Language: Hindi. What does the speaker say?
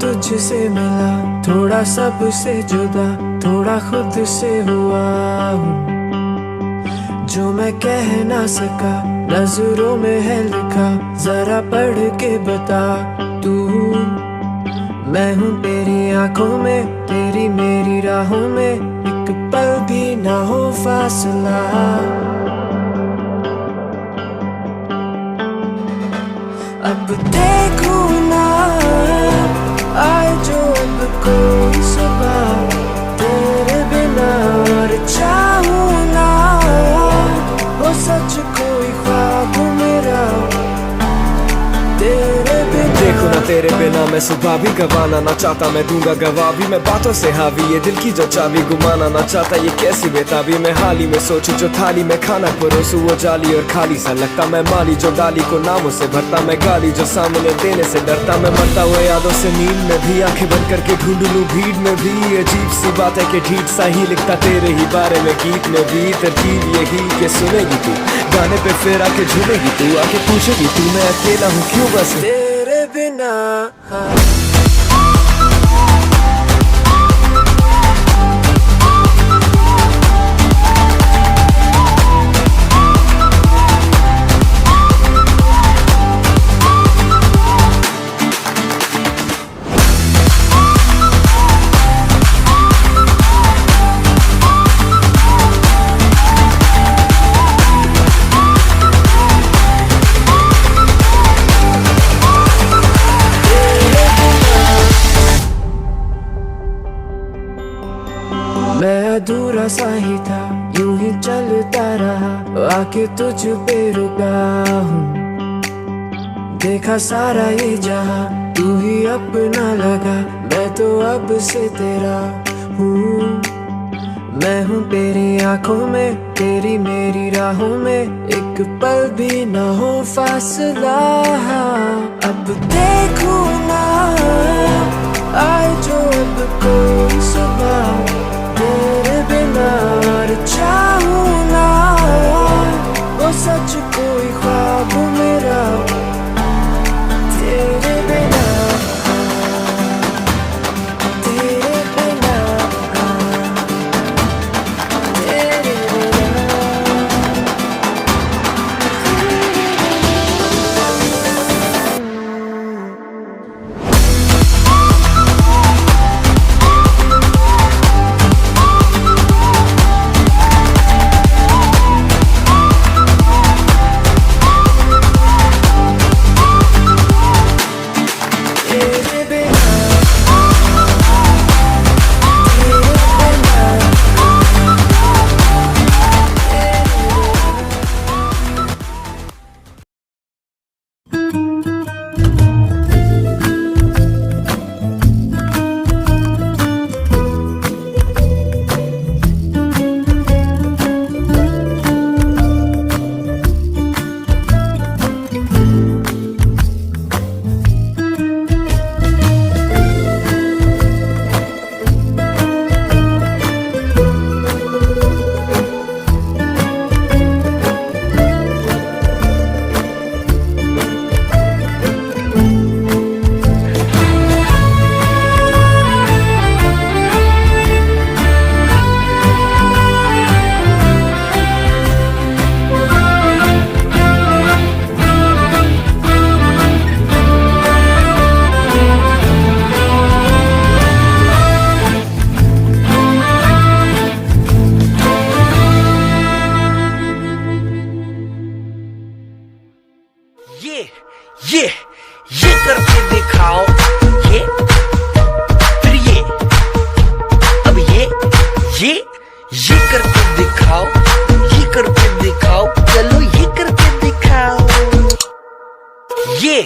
तुझसे मिला, थोड़ा सबसे जुदा, थोड़ा खुद से हुआ हूँ। जो मैं कह ना सका नजरों में है लिखा, जरा पढ़ के बता तू। मैं हूँ तेरी आंखों में, तेरी मेरी राहों में, एक पल भी ना हो फासला। अब देखूं ना आए जो अब कोई सुबह तेरे बिना, और चाहूं ना वो सच कोई ख्वाब मेरा तेरे बिना। देखो ना तेरे बिना मैं सुबह भी गवाना ना चाहता, मैं दूंगा गवाह भी मैं बातों से हावी, ये दिल की जो चाबी गुमाना ना चाहता, ये कैसी बेताबी। मैं हाल ही में सोचूं जो थाली में खाना परोसूं वो जाली और खाली सा लगता। मैं माली जो डाली को नामों से भरता, मैं गाली जो सामने देने से डरता। मैं मरता हुआ यादों से नींद में भी, आंखें बंद करके ढूंढ लूं भीड़ में भी। अजीब सी बात है कि ढीठ सा ही लिखता तेरे ही बारे में गीत में भी। तरकीब यही कि सुनेगी तू गाने पे फिर आके झूमेगी तू, आके पूछेगी तू मैं अकेला हूँ क्यों बस तेरे बिना। अधूरा सा ही था यूं ही चलता रहा, आके तुझ पे रुका हूँ। देखा सारा ये जहां तू ही अपना लगा, मैं तो अब से तेरा हूँ। मैं हूँ तेरी आंखों में, तेरी मेरी राहों में, एक पल भी ना हो फासला। अब देखूं ना आए जो अब कोई सुबह तेरे बिना, और चाहूं ना वो सच कोई ख्वाब मेरा तेरे बिना, तेरे बिना, तेरे बिना। ये करके दिखाओ, ये फिर ये, अब ये करके दिखाओ, ये करके दिखाओ, चलो ये करके दिखाओ। ये